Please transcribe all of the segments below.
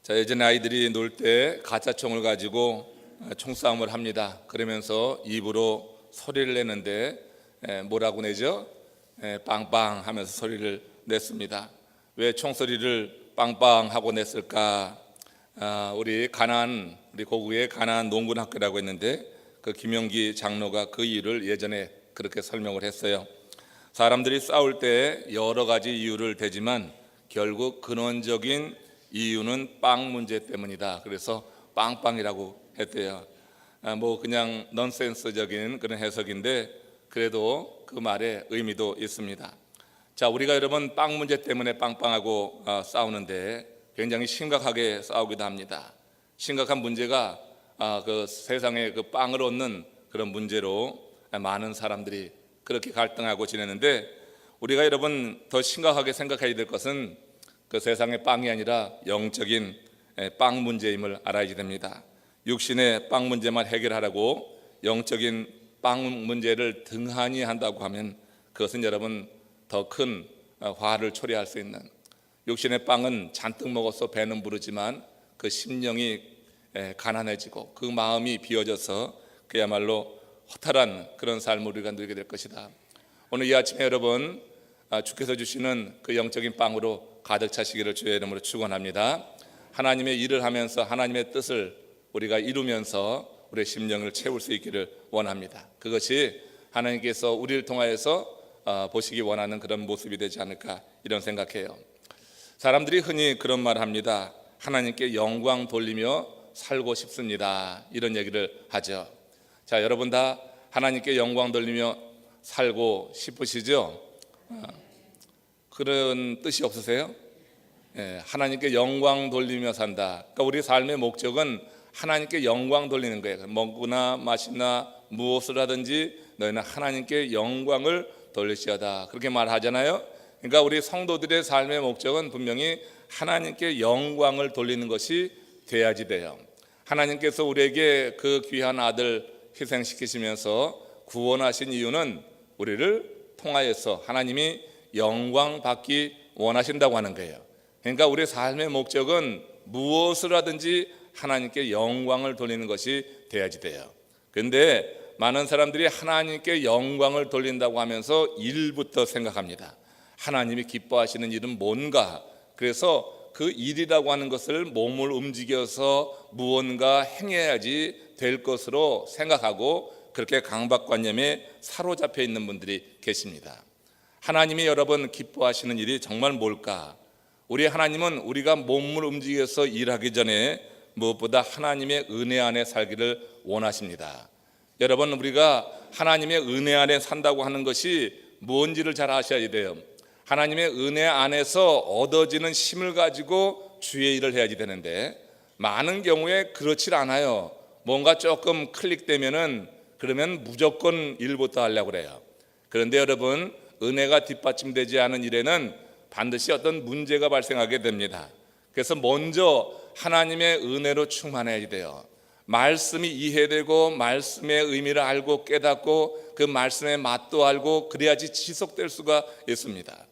자, 예전에 아이들이 놀 때 가짜총을 가지고 총싸움을 합니다. 그러면서 입으로 소리를 내는데 뭐라고 내죠? 빵빵 하면서 소리를 냈습니다. 왜 총소리를 빵빵 하고 냈을까? 우리 고구의 가나안 농군학교라고 했는데 그 김영기 장로가 그 이유를 예전에 그렇게 설명을 했어요. 사람들이 싸울 때 여러 가지 이유를 대지만 결국 근원적인 이유는 빵 문제 때문이다. 그래서 빵빵이라고 했대요. 뭐 그냥 넌센스적인 그런 해석인데 그래도 그 말에 의미도 있습니다. 자, 우리가 여러분 빵 문제 때문에 빵빵하고 싸우는데 굉장히 심각하게 싸우기도 합니다. 심각한 문제가 그 세상에 그 빵을 얻는 그런 문제로 많은 사람들이 그렇게 갈등하고 지내는데 우리가 여러분 더 심각하게 생각해야 될 것은 그 세상의 빵이 아니라 영적인 빵 문제임을 알아야 됩니다. 육신의 빵 문제만 해결하라고 영적인 빵 문제를 등한히 한다고 하면 그것은 여러분 더 큰 화를 초래할 수 있는, 육신의 빵은 잔뜩 먹어서 배는 부르지만 그 심령이 가난해지고 그 마음이 비어져서 그야말로 허탈한 그런 삶을 우리가 누리게 될 것이다. 오늘 이 아침에 여러분 주께서 주시는 그 영적인 빵으로 가득 차시기를 주의 이름으로 축원합니다. 하나님의 일을 하면서 하나님의 뜻을 우리가 이루면서 우리의 심령을 채울 수 있기를 원합니다. 그것이 하나님께서 우리를 통하여서 보시기 원하는 그런 모습이 되지 않을까 이런 생각해요. 사람들이 흔히 그런 말을 합니다. 하나님께 영광 돌리며 살고 싶습니다. 이런 얘기를 하죠. 자, 여러분 다 하나님께 영광 돌리며 살고 싶으시죠? 그런 뜻이 없으세요? 하나님께 영광 돌리며 산다. 그러니까 우리 삶의 목적은 하나님께 영광 돌리는 거예요. 먹거나 마시나 무엇을 하든지 너희는 하나님께 영광을 돌리시어다. 그렇게 말하잖아요. 그러니까 우리 성도들의 삶의 목적은 분명히 하나님께 영광을 돌리는 것이 돼야지 돼요. 하나님께서 우리에게 그 귀한 아들 희생시키시면서 구원하신 이유는 우리를 통하여서 하나님이 영광 받기 원하신다고 하는 거예요. 그러니까 우리 삶의 목적은 무엇을 하든지 하나님께 영광을 돌리는 것이 돼야지 돼요. 그런데 많은 사람들이 하나님께 영광을 돌린다고 하면서 일부터 생각합니다. 하나님이 기뻐하시는 일은 뭔가? 그래서 그 일이라고 하는 것을 몸을 움직여서 무언가 행해야지 될 것으로 생각하고 그렇게 강박관념에 사로잡혀 있는 분들이 계십니다. 하나님이 여러분 기뻐하시는 일이 정말 뭘까? 우리 하나님은 우리가 몸을 움직여서 일하기 전에 무엇보다 하나님의 은혜 안에 살기를 원하십니다. 여러분 우리가 하나님의 은혜 안에 산다고 하는 것이 뭔지를 잘 아셔야 돼요. 하나님의 은혜 안에서 얻어지는 힘을 가지고 주의 일을 해야지 되는데 많은 경우에 그렇지 않아요. 뭔가 조금 클릭되면은 그러면 무조건 일부터 하려고 그래요. 그런데 여러분 은혜가 뒷받침되지 않은 일에는 반드시 어떤 문제가 발생하게 됩니다. 그래서 먼저 하나님의 은혜로 충만해야 돼요. 말씀이 이해되고 말씀의 의미를 알고 깨닫고 그 말씀의 맛도 알고 그래야지 지속될 수가 있습니다.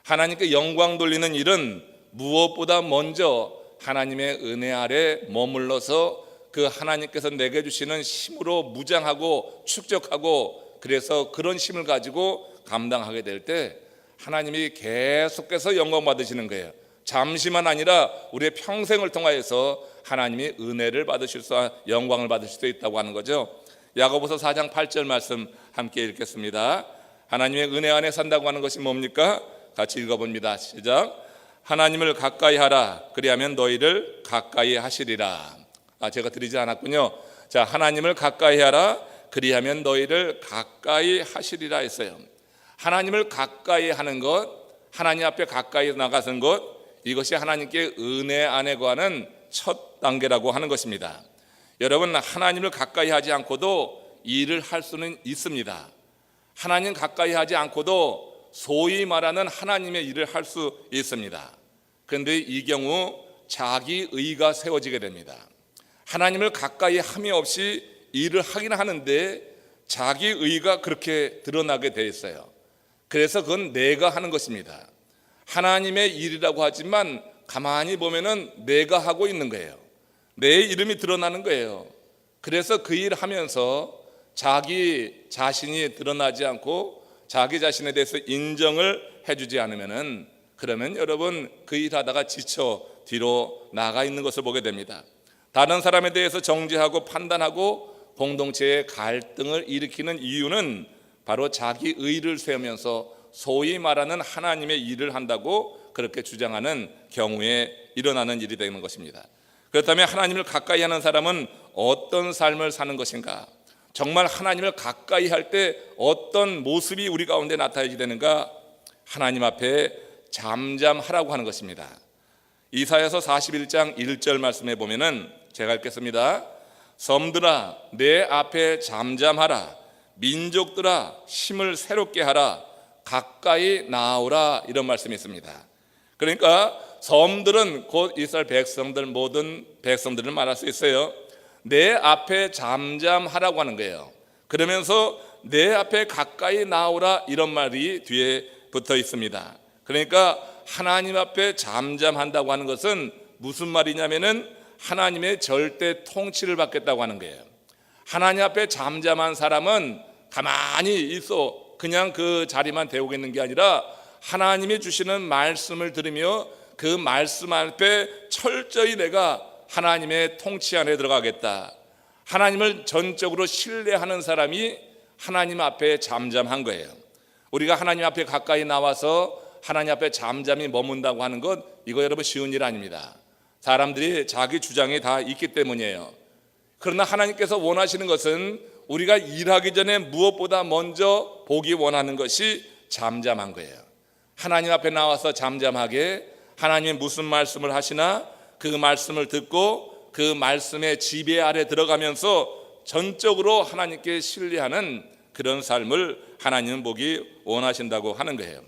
하나님께 영광 돌리는 일은 무엇보다 먼저 하나님의 은혜 아래 머물러서 그 하나님께서 내게 주시는 힘으로 무장하고 축적하고 그래서 그런 힘을 가지고 감당하게 될 때 하나님이 계속해서 영광 받으시는 거예요. 잠시만 아니라 우리의 평생을 통하여서 하나님이 은혜를 받으실 수, 영광을 받으실 수 있다고 하는 거죠. 야고보서 4장 8절 말씀 함께 읽겠습니다. 하나님의 은혜 안에 산다고 하는 것이 뭡니까? 같이 읽어봅니다. 시작. 하나님을 가까이 하라. 그리하면 너희를 가까이 하시리라. 제가 드리지 않았군요. 자, 하나님을 가까이 하라. 그리하면 너희를 가까이 하시리라 했어요. 하나님을 가까이 하는 것, 하나님 앞에 가까이 나가는 것, 이것이 하나님께 은혜 안에 거하는 첫 단계라고 하는 것입니다. 여러분 하나님을 가까이 하지 않고도 일을 할 수는 있습니다. 하나님 가까이 하지 않고도 소위 말하는 하나님의 일을 할 수 있습니다. 그런데 이 경우 자기 의가 세워지게 됩니다. 하나님을 가까이 함이 없이 일을 하긴 하는데 자기 의가 그렇게 드러나게 돼 있어요. 그래서 그건 내가 하는 것입니다. 하나님의 일이라고 하지만 가만히 보면은 내가 하고 있는 거예요. 내 이름이 드러나는 거예요. 그래서 그 일 하면서 자기 자신이 드러나지 않고 자기 자신에 대해서 인정을 해주지 않으면은, 그러면 여러분 그 일 하다가 지쳐 뒤로 나가 있는 것을 보게 됩니다. 다른 사람에 대해서 정죄하고 판단하고 공동체의 갈등을 일으키는 이유는 바로 자기 의를 세우면서 소위 말하는 하나님의 일을 한다고 그렇게 주장하는 경우에 일어나는 일이 되는 것입니다. 그렇다면 하나님을 가까이 하는 사람은 어떤 삶을 사는 것인가? 정말 하나님을 가까이 할 때 어떤 모습이 우리 가운데 나타나게 되는가? 하나님 앞에 잠잠하라고 하는 것입니다. 이사야서 41장 1절 말씀에 보면은, 제가 읽겠습니다. 섬들아 내 앞에 잠잠하라, 민족들아 힘을 새롭게 하라, 가까이 나오라, 이런 말씀이 있습니다. 그러니까 섬들은 곧 이스라엘 백성들, 모든 백성들을 말할 수 있어요. 내 앞에 잠잠하라고 하는 거예요. 그러면서 내 앞에 가까이 나오라, 이런 말이 뒤에 붙어 있습니다. 그러니까 하나님 앞에 잠잠한다고 하는 것은 무슨 말이냐면은 하나님의 절대 통치를 받겠다고 하는 거예요. 하나님 앞에 잠잠한 사람은 가만히 있어 그냥 그 자리만 대우고 있는 게 아니라 하나님이 주시는 말씀을 들으며 그 말씀 앞에 철저히 내가 하나님의 통치 안에 들어가겠다, 하나님을 전적으로 신뢰하는 사람이 하나님 앞에 잠잠한 거예요. 우리가 하나님 앞에 가까이 나와서 하나님 앞에 잠잠히 머문다고 하는 것, 이거 여러분 쉬운 일 아닙니다. 사람들이 자기 주장이 다 있기 때문이에요. 그러나 하나님께서 원하시는 것은 우리가 일하기 전에 무엇보다 먼저 보기 원하는 것이 잠잠한 거예요. 하나님 앞에 나와서 잠잠하게, 하나님이 무슨 말씀을 하시나 그 말씀을 듣고 그 말씀의 지배 아래 들어가면서 전적으로 하나님께 신뢰하는 그런 삶을 하나님은 보기 원하신다고 하는 거예요.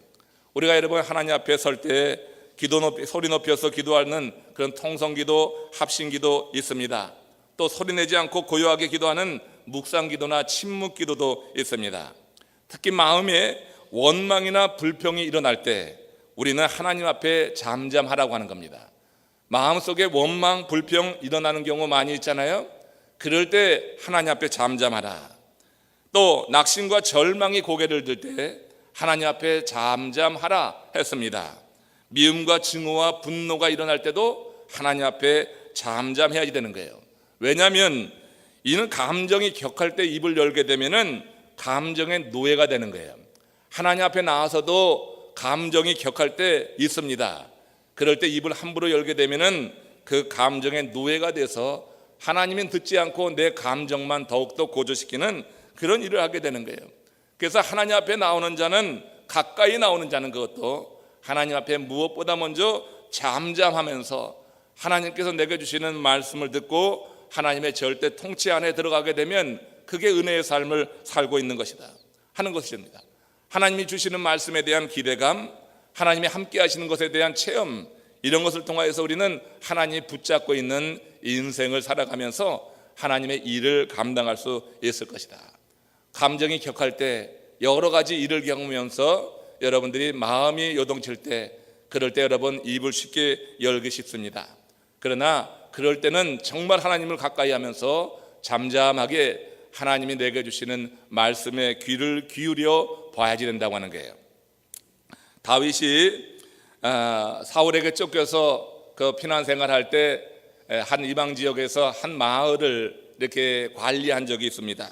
우리가 여러분 하나님 앞에 설 때 소리 높여서 기도하는 그런 통성기도, 합심기도 있습니다. 또 소리내지 않고 고요하게 기도하는 묵상기도나 침묵기도도 있습니다. 특히 마음에 원망이나 불평이 일어날 때 우리는 하나님 앞에 잠잠하라고 하는 겁니다. 마음속에 원망, 불평 일어나는 경우 많이 있잖아요. 그럴 때 하나님 앞에 잠잠하라. 또 낙심과 절망이 고개를 들 때 하나님 앞에 잠잠하라 했습니다. 미움과 증오와 분노가 일어날 때도 하나님 앞에 잠잠해야 되는 거예요. 왜냐하면 이는 감정이 격할 때 입을 열게 되면은 감정의 노예가 되는 거예요. 하나님 앞에 나와서도 감정이 격할 때 있습니다. 그럴 때 입을 함부로 열게 되면은 그 감정의 노예가 돼서 하나님은 듣지 않고 내 감정만 더욱더 고조시키는 그런 일을 하게 되는 거예요. 그래서 하나님 앞에 나오는 자는, 가까이 나오는 자는 그것도 하나님 앞에 무엇보다 먼저 잠잠하면서 하나님께서 내게 주시는 말씀을 듣고 하나님의 절대 통치 안에 들어가게 되면 그게 은혜의 삶을 살고 있는 것이다 하는 것입니다. 하나님이 주시는 말씀에 대한 기대감, 하나님이 함께 하시는 것에 대한 체험, 이런 것을 통하여서 우리는 하나님이 붙잡고 있는 인생을 살아가면서 하나님의 일을 감당할 수 있을 것이다. 감정이 격할 때 여러 가지 일을 겪으면서 여러분들이 마음이 요동칠 때, 그럴 때 여러분 입을 쉽게 열기 쉽습니다. 그러나 그럴 때는 정말 하나님을 가까이 하면서 잠잠하게 하나님이 내게 주시는 말씀에 귀를 기울여 봐야지 된다고 하는 거예요. 다윗이 사울에게 쫓겨서 그 피난 생활할 때 한 이방 지역에서 한 마을을 이렇게 관리한 적이 있습니다.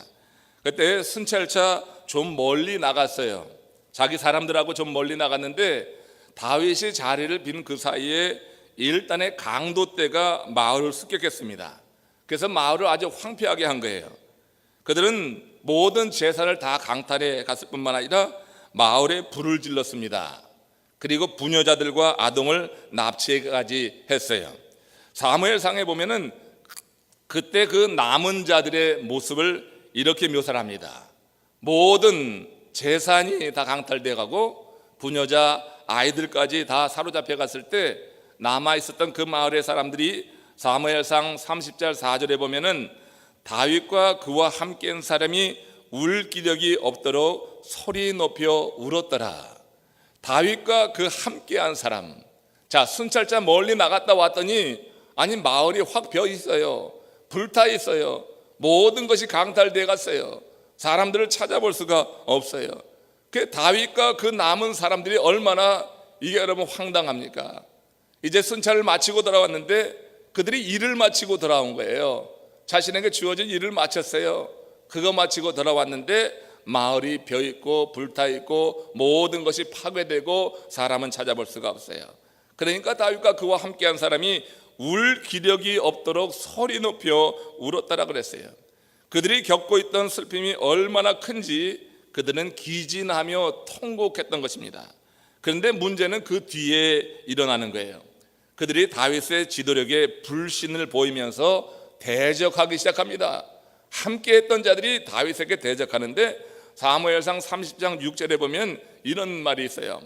그때 순찰차 좀 멀리 나갔어요. 자기 사람들하고 좀 멀리 나갔는데 다윗이 자리를 빈 그 사이에 일단의 강도떼가 마을을 습격했습니다. 그래서 마을을 아주 황폐하게 한 거예요. 그들은 모든 재산을 다 강탈해 갔을 뿐만 아니라 마을에 불을 질렀습니다. 그리고 부녀자들과 아동을 납치까지 했어요. 사무엘상에 보면은 그때 그 남은 자들의 모습을 이렇게 묘사를 합니다. 모든 재산이 다 강탈돼 가고 부녀자 아이들까지 다 사로잡혀 갔을 때 남아있었던 그 마을의 사람들이 사무엘상 30절 4절에 보면은 다윗과 그와 함께한 사람이 울 기력이 없도록 소리 높여 울었더라. 다윗과 그 함께한 사람, 자, 순찰차 멀리 나갔다 왔더니 아니 마을이 확 비어 있어요. 불타 있어요. 모든 것이 강탈돼 갔어요. 사람들을 찾아볼 수가 없어요. 그 다윗과 그 남은 사람들이 얼마나 이게 여러분 황당합니까? 이제 순찰을 마치고 돌아왔는데 그들이 일을 마치고 돌아온 거예요. 자신에게 주어진 일을 마쳤어요. 그거 마치고 돌아왔는데 마을이 비어있고 불타있고 모든 것이 파괴되고 사람은 찾아볼 수가 없어요. 그러니까 다윗과 그와 함께한 사람이 울 기력이 없도록 소리 높여 울었다라 그랬어요. 그들이 겪고 있던 슬픔이 얼마나 큰지 그들은 기진하며 통곡했던 것입니다. 그런데 문제는 그 뒤에 일어나는 거예요. 그들이 다윗의 지도력에 불신을 보이면서 대적하기 시작합니다. 함께했던 자들이 다윗에게 대적하는데 사무엘상 30장 6절에 보면 이런 말이 있어요.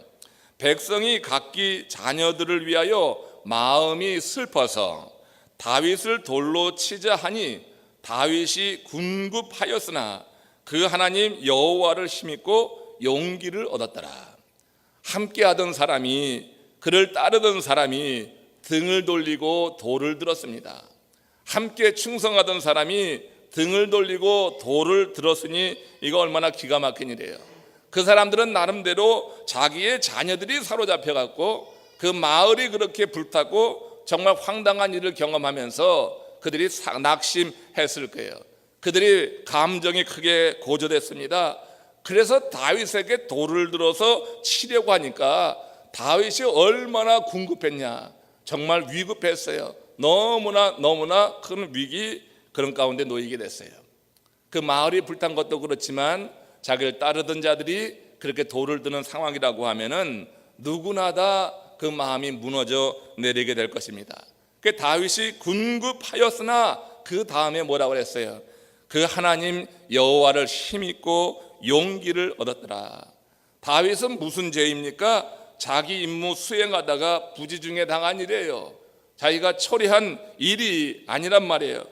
백성이 각기 자녀들을 위하여 마음이 슬퍼서 다윗을 돌로 치자 하니 다윗이 군급하였으나 그 하나님 여호와를 힘입고 용기를 얻었더라. 함께하던 사람이, 그를 따르던 사람이 등을 돌리고 돌을 들었습니다. 함께 충성하던 사람이 등을 돌리고 돌을 들었으니 이거 얼마나 기가 막힌 일이에요. 그 사람들은 나름대로 자기의 자녀들이 사로잡혀 갖고 그 마을이 그렇게 불타고 정말 황당한 일을 경험하면서 그들이 낙심했을 거예요. 그들이 감정이 크게 고조됐습니다. 그래서 다윗에게 돌을 들어서 치려고 하니까 다윗이 얼마나 궁급했냐, 정말 위급했어요. 너무나 큰 위기, 그런 가운데 놓이게 됐어요. 그 마을이 불탄 것도 그렇지만 자기를 따르던 자들이 그렇게 돌을 드는 상황이라고 하면은 누구나 다 그 마음이 무너져 내리게 될 것입니다. 그 다윗이 군급하였으나 그 다음에 뭐라고 그랬어요? 그 하나님 여호와를 힘입고 용기를 얻었더라. 다윗은 무슨 죄입니까? 자기 임무 수행하다가 부지중에 당한 일이에요. 자기가 처리한 일이 아니란 말이에요.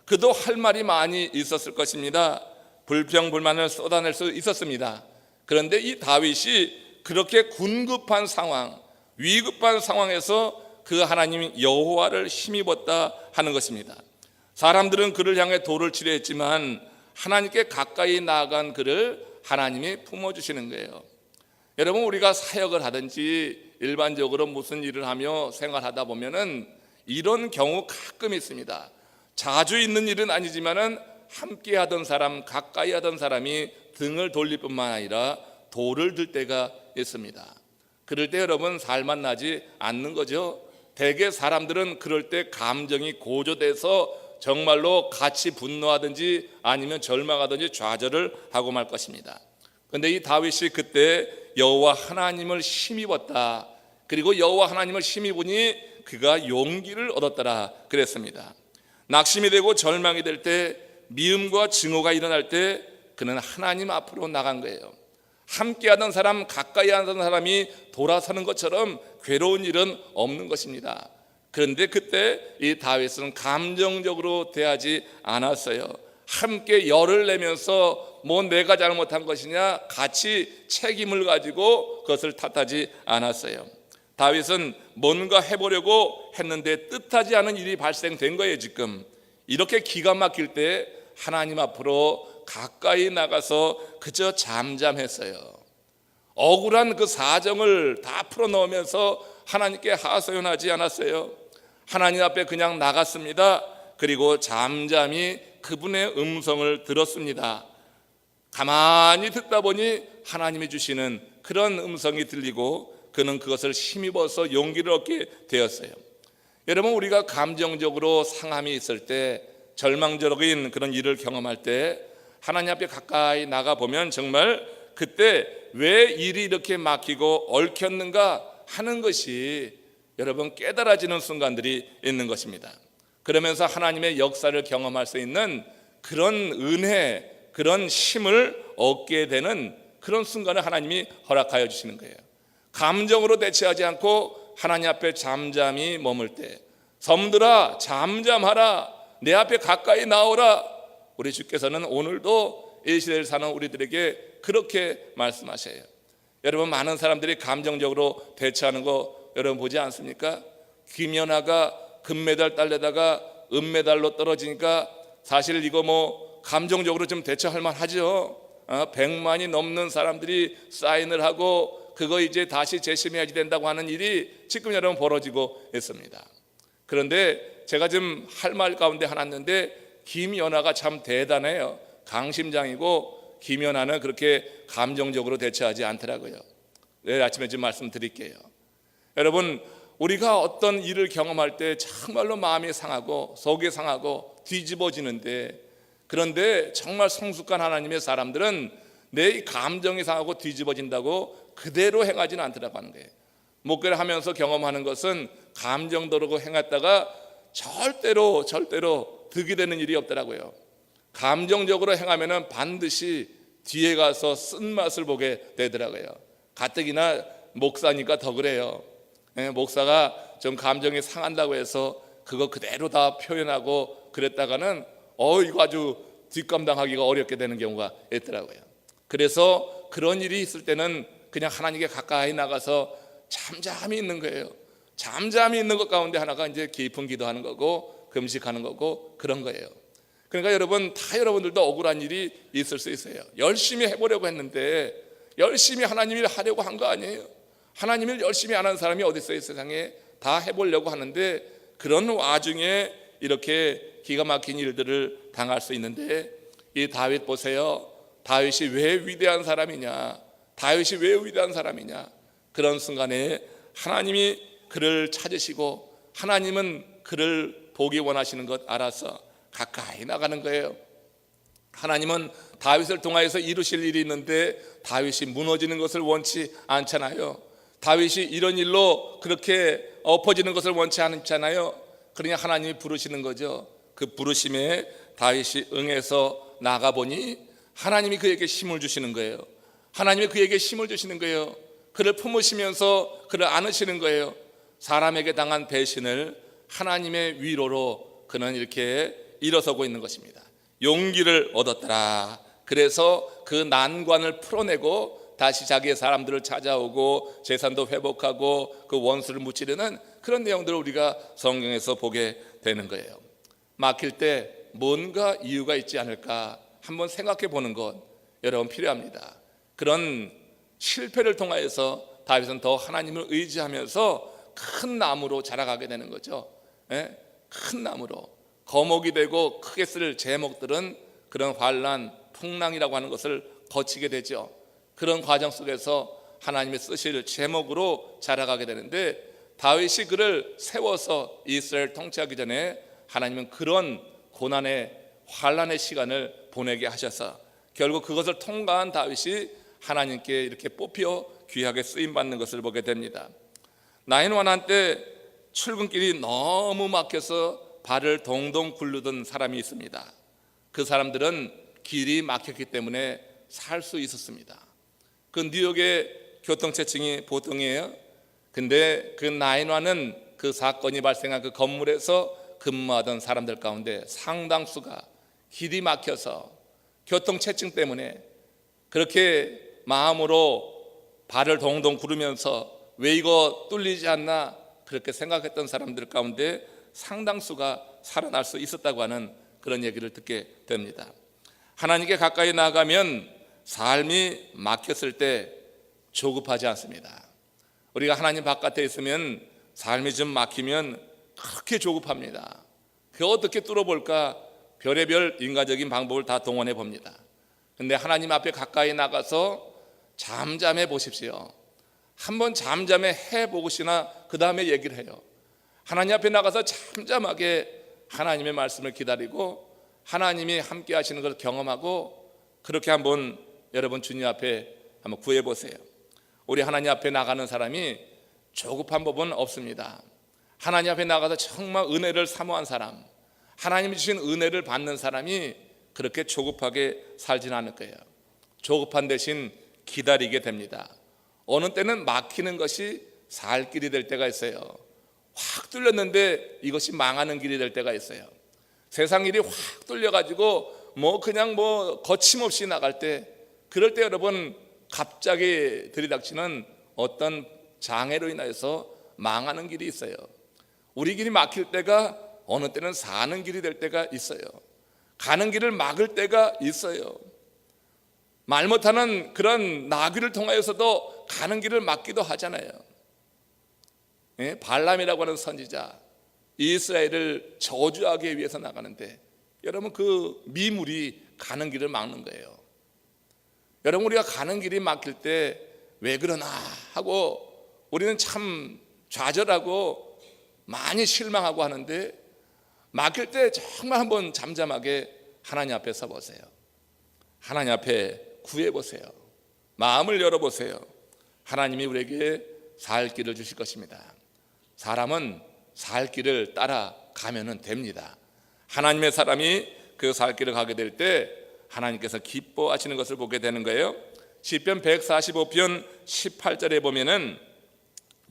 그도 할 말이 많이 있었을 것입니다. 불평불만을 쏟아낼 수 있었습니다. 그런데 이 다윗이 그렇게 군급한 상황, 위급한 상황에서 그 하나님 여호와를 힘입었다 하는 것입니다. 사람들은 그를 향해 돌을 치려 했지만 하나님께 가까이 나아간 그를 하나님이 품어주시는 거예요. 여러분, 우리가 사역을 하든지 일반적으로 무슨 일을 하며 생활하다 보면은 이런 경우 가끔 있습니다. 자주 있는 일은 아니지만은 함께 하던 사람, 가까이 하던 사람이 등을 돌릴 뿐만 아니라 돌을 들 때가 있습니다. 그럴 때 여러분 살만 나지 않는 거죠. 대개 사람들은 그럴 때 감정이 고조돼서 정말로 같이 분노하든지 아니면 절망하든지 좌절을 하고 말 것입니다. 그런데 이 다윗이 그때 여호와 하나님을 힘입었다. 그리고 여호와 하나님을 힘입으니 그가 용기를 얻었더라 그랬습니다. 낙심이 되고 절망이 될 때, 미움과 증오가 일어날 때 그는 하나님 앞으로 나간 거예요. 함께하던 사람, 가까이 하던 사람이 돌아서는 것처럼 괴로운 일은 없는 것입니다. 그런데 그때 이 다윗은 감정적으로 대하지 않았어요. 함께 열을 내면서 뭐 내가 잘못한 것이냐, 같이 책임을 가지고 그것을 탓하지 않았어요. 다윗은 뭔가 해보려고 했는데 뜻하지 않은 일이 발생된 거예요. 지금 이렇게 기가 막힐 때 하나님 앞으로 가까이 나가서 그저 잠잠했어요. 억울한 그 사정을 다 풀어놓으면서 하나님께 하소연하지 않았어요. 하나님 앞에 그냥 나갔습니다. 그리고 잠잠히 그분의 음성을 들었습니다. 가만히 듣다 보니 하나님이 주시는 그런 음성이 들리고 그는 그것을 힘입어서 용기를 얻게 되었어요. 여러분, 우리가 감정적으로 상함이 있을 때, 절망적인 그런 일을 경험할 때 하나님 앞에 가까이 나가보면 정말 그때 왜 일이 이렇게 막히고 얽혔는가 하는 것이 여러분 깨달아지는 순간들이 있는 것입니다. 그러면서 하나님의 역사를 경험할 수 있는 그런 은혜, 그런 힘을 얻게 되는 그런 순간을 하나님이 허락하여 주시는 거예요. 감정으로 대처하지 않고 하나님 앞에 잠잠히 머물 때, 섬들아 잠잠하라, 내 앞에 가까이 나오라. 우리 주께서는 오늘도 이 시대를 사는 우리들에게 그렇게 말씀하셔요. 여러분, 많은 사람들이 감정적으로 대처하는 거 여러분 보지 않습니까? 김연아가 금메달 따려다가 은메달로 떨어지니까 사실 이거 뭐 감정적으로 좀 대처할 만하죠. 100만이 넘는 사람들이 사인을 하고 그거 이제 다시 재심해야지 된다고 하는 일이 지금 여러분 벌어지고 있습니다. 그런데 제가 좀 할 말 가운데 하나 있는데, 김연아가 참 대단해요. 강심장이고 김연아는 그렇게 감정적으로 대처하지 않더라고요. 내일 아침에 좀 말씀드릴게요. 여러분, 우리가 어떤 일을 경험할 때 정말로 마음이 상하고 속이 상하고 뒤집어지는데, 그런데 정말 성숙한 하나님의 사람들은 내 감정이 상하고 뒤집어진다고 그대로 행하지는 않더라고 하는 거예요. 목회를 하면서 경험하는 것은 감정대로 행했다가 절대로 득이 되는 일이 없더라고요. 감정적으로 행하면은 반드시 뒤에 가서 쓴맛을 보게 되더라고요. 가뜩이나 목사니까 더 그래요. 목사가 좀 감정이 상한다고 해서 그거 그대로 다 표현하고 그랬다가는 이거 아주 뒷감당하기가 어렵게 되는 경우가 있더라고요. 그래서 그런 일이 있을 때는 그냥 하나님께 가까이 나가서 잠잠히 있는 거예요. 잠잠히 있는 것 가운데 하나가 이제 깊은 기도하는 거고 금식하는 거고 그런 거예요. 그러니까 여러분, 다 여러분들도 억울한 일이 있을 수 있어요. 열심히 해보려고 했는데 열심히 하나님을 하려고 한 거 아니에요. 하나님을 열심히 안 하는 사람이 어디 있어요? 세상에 다 해보려고 하는데 그런 와중에 이렇게 기가 막힌 일들을 당할 수 있는데, 이 다윗 보세요. 다윗이 왜 위대한 사람이냐? 다윗이 왜 위대한 사람이냐? 그런 순간에 하나님이 그를 찾으시고 하나님은 그를 보기 원하시는 것 알아서 가까이 나가는 거예요. 하나님은 다윗을 통하여서 이루실 일이 있는데 다윗이 무너지는 것을 원치 않잖아요. 다윗이 이런 일로 그렇게 엎어지는 것을 원치 않잖아요. 그러니 하나님이 부르시는 거죠. 그 부르심에 다윗이 응해서 나가보니 하나님이 그에게 힘을 주시는 거예요. 하나님이 그에게 힘을 주시는 거예요. 그를 품으시면서 그를 안으시는 거예요. 사람에게 당한 배신을 하나님의 위로로 그는 이렇게 일어서고 있는 것입니다. 용기를 얻었더라. 그래서 그 난관을 풀어내고 다시 자기의 사람들을 찾아오고 재산도 회복하고 그 원수를 무찌르는 그런 내용들을 우리가 성경에서 보게 되는 거예요. 막힐 때 뭔가 이유가 있지 않을까 한번 생각해 보는 것 여러분 필요합니다. 그런 실패를 통하여서 다윗은 더 하나님을 의지하면서 큰 나무로 자라가게 되는 거죠. 큰 나무로 거목이 되고 크게 쓸 제목들은 그런 환난, 풍랑이라고 하는 것을 거치게 되죠. 그런 과정 속에서 하나님의 쓰실 제목으로 자라가게 되는데, 다윗이 그를 세워서 이스라엘 통치하기 전에 하나님은 그런 고난의 환난의 시간을 보내게 하셔서 결국 그것을 통과한 다윗이 하나님께 이렇게 뽑혀 귀하게 쓰임받는 것을 보게 됩니다. 911 때 출근길이 너무 막혀서 발을 동동 굴르던 사람이 있습니다. 그 사람들은 길이 막혔기 때문에 살 수 있었습니다. 그 뉴욕의 교통체증이 보통이에요. 근데 그 911은 그 사건이 발생한 그 건물에서 근무하던 사람들 가운데 상당수가 길이 막혀서 교통체증 때문에 그렇게 마음으로 발을 동동 구르면서 왜 이거 뚫리지 않나 그렇게 생각했던 사람들 가운데 상당수가 살아날 수 있었다고 하는 그런 얘기를 듣게 됩니다. 하나님께 가까이 나가면 삶이 막혔을 때 조급하지 않습니다. 우리가 하나님 바깥에 있으면 삶이 좀 막히면 그렇게 조급합니다. 그 어떻게 뚫어볼까 별의별 인간적인 방법을 다 동원해 봅니다. 근데 하나님 앞에 가까이 나가서 잠잠해 보십시오. 한번 잠잠해 해보시나 그 다음에 얘기를 해요. 하나님 앞에 나가서 잠잠하게 하나님의 말씀을 기다리고 하나님이 함께 하시는 것을 경험하고 그렇게 한번 여러분 주님 앞에 한번 구해 보세요. 우리 하나님 앞에 나가는 사람이 조급한 법은 없습니다. 하나님 앞에 나가서 정말 은혜를 사모한 사람, 하나님이 주신 은혜를 받는 사람이 그렇게 조급하게 살지는 않을 거예요. 조급한 대신 기다리게 됩니다. 어느 때는 막히는 것이 살 길이 될 때가 있어요. 확 뚫렸는데 이것이 망하는 길이 될 때가 있어요. 세상 일이 확 뚫려가지고 그냥 거침없이 나갈 때, 그럴 때 여러분 갑자기 들이닥치는 어떤 장애로 인하여서 망하는 길이 있어요. 우리 길이 막힐 때가 어느 때는 사는 길이 될 때가 있어요. 가는 길을 막을 때가 있어요. 말 못하는 그런 나귀를 통하여서도 가는 길을 막기도 하잖아요. 예? 발람이라고 하는 선지자, 이스라엘을 저주하기 위해서 나가는데 여러분 그 미물이 가는 길을 막는 거예요. 여러분 우리가 가는 길이 막힐 때 왜 그러나 하고 우리는 참 좌절하고 많이 실망하고 하는데, 막힐 때 정말 한번 잠잠하게 하나님 앞에 서 보세요. 하나님 앞에 구해 보세요. 마음을 열어 보세요. 하나님이 우리에게 살 길을 주실 것입니다. 사람은 살 길을 따라가면 됩니다. 하나님의 사람이 그 살 길을 가게 될 때 하나님께서 기뻐하시는 것을 보게 되는 거예요. 시편 145편 18절에 보면은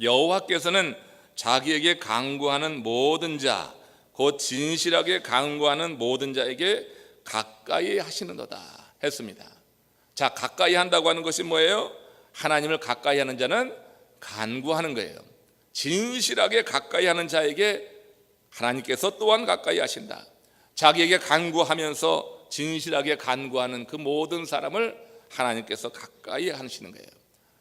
여호와께서는 자기에게 간구하는 모든 자, 곧 진실하게 간구하는 모든 자에게 가까이 하시는도다 했습니다. 자, 가까이 한다고 하는 것이 뭐예요? 하나님을 가까이 하는 자는 간구하는 거예요. 진실하게 가까이 하는 자에게 하나님께서 또한 가까이 하신다. 자기에게 간구하면서 진실하게 간구하는 그 모든 사람을 하나님께서 가까이 하시는 거예요.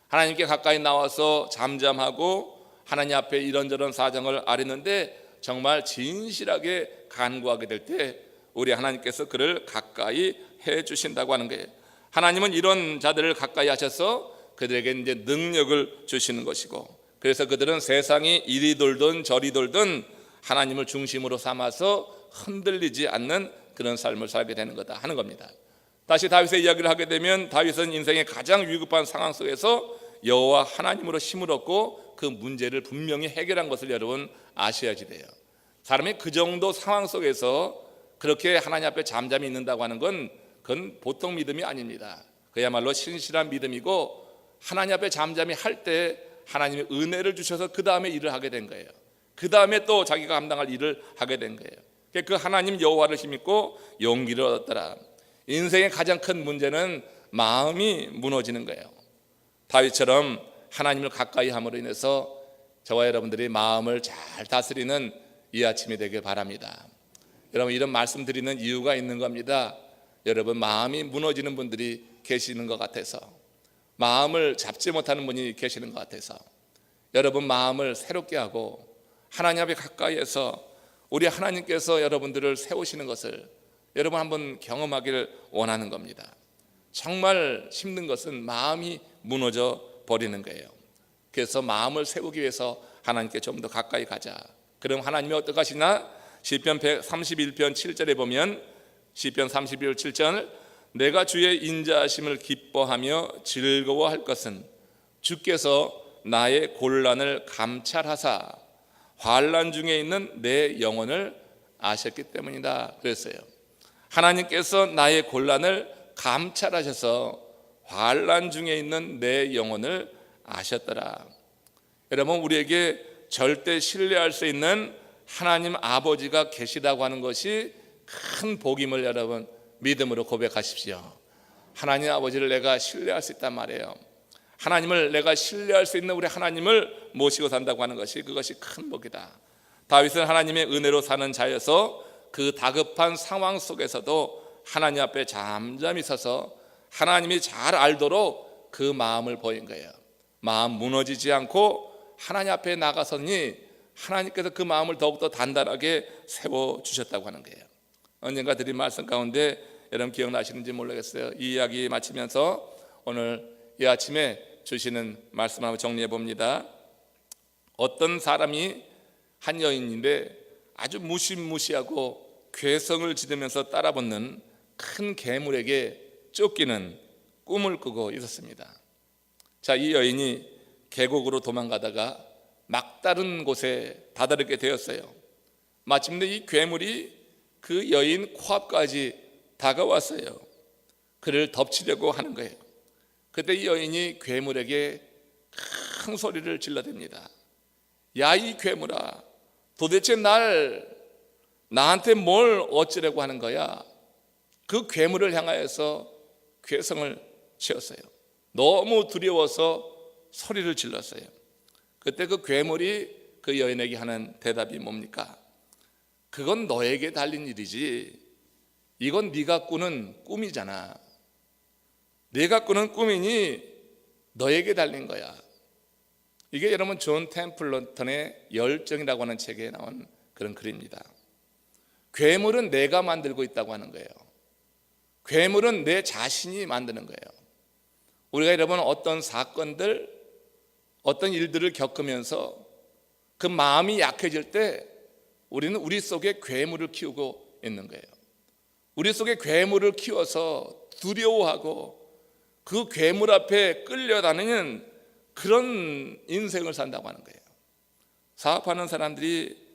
하나님께 가까이 나와서 잠잠하고 하나님 앞에 이런저런 사정을 아뢰는데 정말 진실하게 간구하게 될 때 우리 하나님께서 그를 가까이 해 주신다고 하는 거예요. 하나님은 이런 자들을 가까이 하셔서 그들에게 이제 능력을 주시는 것이고, 그래서 그들은 세상이 이리 돌든 저리 돌든 하나님을 중심으로 삼아서 흔들리지 않는 그런 삶을 살게 되는 거다 하는 겁니다. 다시 다윗의 이야기를 하게 되면 다윗은 인생의 가장 위급한 상황 속에서 여호와 하나님으로 힘을 얻고 그 문제를 분명히 해결한 것을 여러분 아셔야지 돼요. 사람이 그 정도 상황 속에서 그렇게 하나님 앞에 잠잠히 있는다고 하는 건 그건 보통 믿음이 아닙니다. 그야말로 신실한 믿음이고, 하나님 앞에 잠잠히 할 때 하나님이 은혜를 주셔서 그 다음에 일을 하게 된 거예요. 그 다음에 또 자기가 감당할 일을 하게 된 거예요. 그 하나님 여호와를 힘입고 용기를 얻었더라. 인생의 가장 큰 문제는 마음이 무너지는 거예요. 다윗처럼 하나님을 가까이 함으로 인해서 저와 여러분들이 마음을 잘 다스리는 이 아침이 되길 바랍니다. 여러분, 이런 말씀 드리는 이유가 있는 겁니다. 여러분, 마음이 무너지는 분들이 계시는 것 같아서, 마음을 잡지 못하는 분이 계시는 것 같아서 여러분 마음을 새롭게 하고 하나님 앞에 가까이에서 우리 하나님께서 여러분들을 세우시는 것을 여러분 한번 경험하기를 원하는 겁니다. 정말 힘든 것은 마음이 무너져 버리는 거예요. 그래서 마음을 세우기 위해서 하나님께 좀 더 가까이 가자. 그럼 하나님이 어떡하시나? 시편 31편 7절에 보면, 시편 31편 7절, 내가 주의 인자하심을 기뻐하며 즐거워할 것은 주께서 나의 곤란을 감찰하사 환난 중에 있는 내 영혼을 아셨기 때문이다 그랬어요. 하나님께서 나의 곤란을 감찰하셔서 환난 중에 있는 내 영혼을 아셨더라. 여러분, 우리에게 절대 신뢰할 수 있는 하나님 아버지가 계시다고 하는 것이 큰 복임을 여러분 믿음으로 고백하십시오. 하나님 아버지를 내가 신뢰할 수 있단 말이에요. 하나님을 내가 신뢰할 수 있는 우리 하나님을 모시고 산다고 하는 것이, 그것이 큰 복이다. 다윗은 하나님의 은혜로 사는 자여서 그 다급한 상황 속에서도 하나님 앞에 잠잠히 서서 하나님이 잘 알도록 그 마음을 보인 거예요. 마음 무너지지 않고 하나님 앞에 나가서니 하나님께서 그 마음을 더욱더 단단하게 세워주셨다고 하는 거예요. 언젠가 드린 말씀 가운데 여러분 기억나시는지 모르겠어요. 이 이야기 마치면서 오늘 이 아침에 주시는 말씀 한번 정리해 봅니다. 어떤 사람이 한 여인인데 아주 무시무시하고 괴성을 지르면서 따라붙는 큰 괴물에게 쫓기는 꿈을 꾸고 있었습니다. 자, 이 여인이 계곡으로 도망가다가 막다른 곳에 다다르게 되었어요. 마침내 이 괴물이 그 여인 코앞까지 다가왔어요. 그를 덮치려고 하는 거예요. 그때 이 여인이 괴물에게 큰 소리를 질러댑니다. 야, 이 괴물아, 도대체 나한테 뭘 어찌려고 하는 거야? 그 괴물을 향하여서 괴성을 지었어요. 너무 두려워서 소리를 질렀어요. 그때 그 괴물이 그 여인에게 하는 대답이 뭡니까? 그건 너에게 달린 일이지, 이건 네가 꾸는 꿈이잖아. 네가 꾸는 꿈이니 너에게 달린 거야. 이게 여러분 존 템플턴의 열정이라고 하는 책에 나온 그런 글입니다. 괴물은 내가 만들고 있다고 하는 거예요. 괴물은 내 자신이 만드는 거예요. 우리가 여러분 어떤 사건들, 어떤 일들을 겪으면서 그 마음이 약해질 때 우리는 우리 속에 괴물을 키우고 있는 거예요. 우리 속에 괴물을 키워서 두려워하고 그 괴물 앞에 끌려다니는 그런 인생을 산다고 하는 거예요. 사업하는 사람들이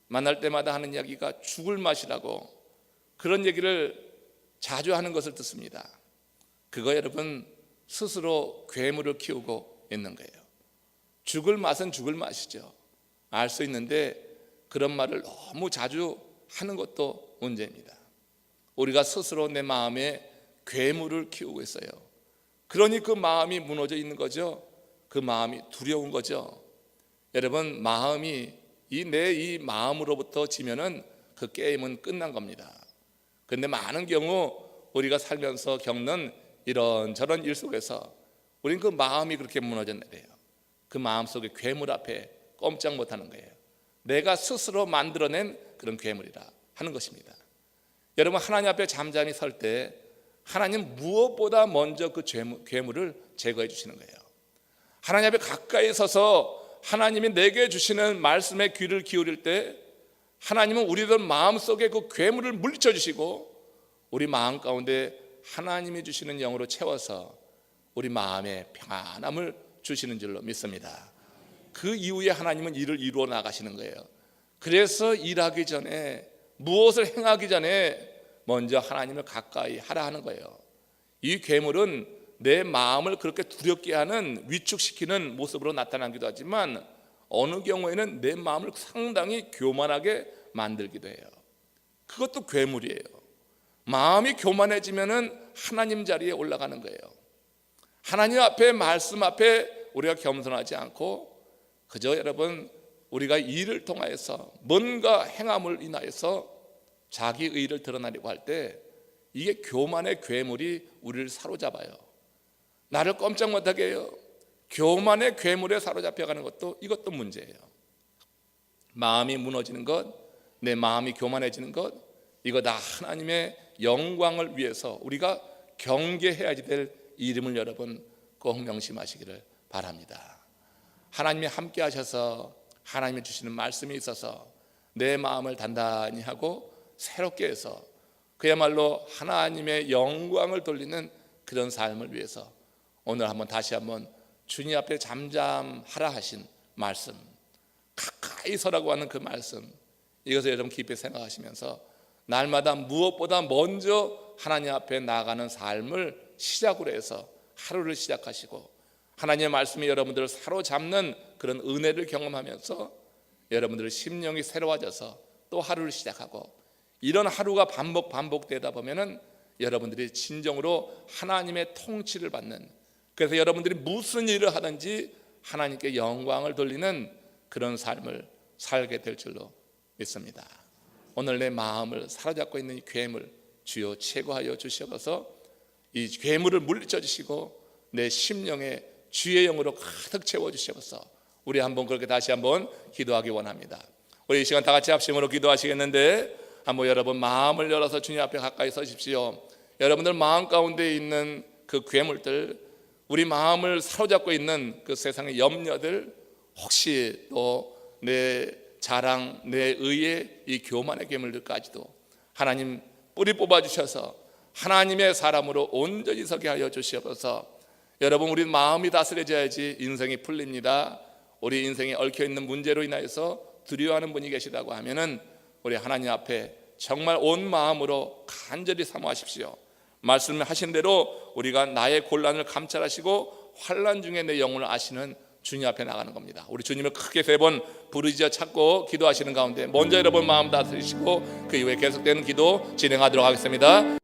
만날 때마다 하는 이야기가 죽을 맛이라고, 그런 얘기를 자주 하는 것을 듣습니다. 그거 여러분 스스로 괴물을 키우고 있는 거예요. 죽을 맛은 죽을 맛이죠. 알 수 있는데 그런 말을 너무 자주 하는 것도 문제입니다. 우리가 스스로 내 마음에 괴물을 키우고 있어요. 그러니 그 마음이 무너져 있는 거죠. 그 마음이 두려운 거죠. 여러분, 마음이 이 마음으로부터 지면은 그 게임은 끝난 겁니다. 그런데 많은 경우 우리가 살면서 겪는 이런저런 일 속에서 우리는 그 마음이 그렇게 무너져 내려요. 그 마음 속에 괴물 앞에 꼼짝 못하는 거예요. 내가 스스로 만들어낸 그런 괴물이라 하는 것입니다. 여러분, 하나님 앞에 잠잠히 설 때 하나님 무엇보다 먼저 그 괴물을 제거해 주시는 거예요. 하나님 앞에 가까이 서서 하나님이 내게 주시는 말씀에 귀를 기울일 때 하나님은 우리들 마음속에 그 괴물을 물리쳐 주시고 우리 마음 가운데 하나님이 주시는 영으로 채워서 우리 마음에 평안함을 주시는 줄로 믿습니다. 그 이후에 하나님은 일을 이루어 나가시는 거예요. 그래서 일하기 전에, 무엇을 행하기 전에 먼저 하나님을 가까이 하라 하는 거예요. 이 괴물은 내 마음을 그렇게 두렵게 하는, 위축시키는 모습으로 나타나기도 하지만 어느 경우에는 내 마음을 상당히 교만하게 만들기도 해요. 그것도 괴물이에요. 마음이 교만해지면은 하나님 자리에 올라가는 거예요. 하나님 앞에, 말씀 앞에 우리가 겸손하지 않고 그저 여러분 우리가 일을 통하여서 뭔가 행함을 인하여서 자기 의를 드러내려고 할 때 이게 교만의 괴물이 우리를 사로잡아요. 나를 꼼짝 못하게 해요. 교만의 괴물에 사로잡혀가는 것도, 이것도 문제예요. 마음이 무너지는 것, 내 마음이 교만해지는 것, 이거 다 하나님의 영광을 위해서 우리가 경계해야지 될 이름을 여러분 꼭 명심하시기를 바랍니다. 하나님이 함께 하셔서 하나님이 주시는 말씀이 있어서 내 마음을 단단히 하고 새롭게 해서 그야말로 하나님의 영광을 돌리는 그런 삶을 위해서 오늘 다시 한번 주님 앞에 잠잠하라 하신 말씀, 가까이 서라고 하는 그 말씀, 이것을 여러분 깊이 생각하시면서 날마다 무엇보다 먼저 하나님 앞에 나아가는 삶을 시작으로 해서 하루를 시작하시고 하나님의 말씀이 여러분들을 사로잡는 그런 은혜를 경험하면서 여러분들의 심령이 새로워져서 또 하루를 시작하고, 이런 하루가 반복되다 보면은 여러분들이 진정으로 하나님의 통치를 받는, 그래서 여러분들이 무슨 일을 하든지 하나님께 영광을 돌리는 그런 삶을 살게 될 줄로 믿습니다. 오늘 내 마음을 사로잡고 있는 이 괴물 주여 제거하여 주시어서 이 괴물을 물리쳐 주시고 내 심령에 주의 영으로 가득 채워 주시어서 우리 한번 그렇게 다시 한번 기도하기 원합니다. 우리 이 시간 다 같이 합심으로 기도하시겠는데 한번 여러분 마음을 열어서 주님 앞에 가까이 서십시오. 여러분들 마음 가운데 있는 그 괴물들, 우리 마음을 사로잡고 있는 그 세상의 염려들, 혹시 또 내 자랑, 내 의의 이 교만의 괴물들까지도 하나님 뿌리 뽑아 주셔서 하나님의 사람으로 온전히 서게 하여 주시옵소서. 여러분, 우리 마음이 다스려져야지 인생이 풀립니다. 우리 인생에 얽혀있는 문제로 인하여서 두려워하는 분이 계시다고 하면은 우리 하나님 앞에 정말 온 마음으로 간절히 사모하십시오. 말씀하신 대로 우리가 나의 곤란을 감찰하시고 환난 중에 내 영혼을 아시는 주님 앞에 나가는 겁니다. 우리 주님을 크게 3번 부르짖어 찾고 기도하시는 가운데 먼저 여러분 마음 다스리시고 그 이후에 계속되는 기도 진행하도록 하겠습니다.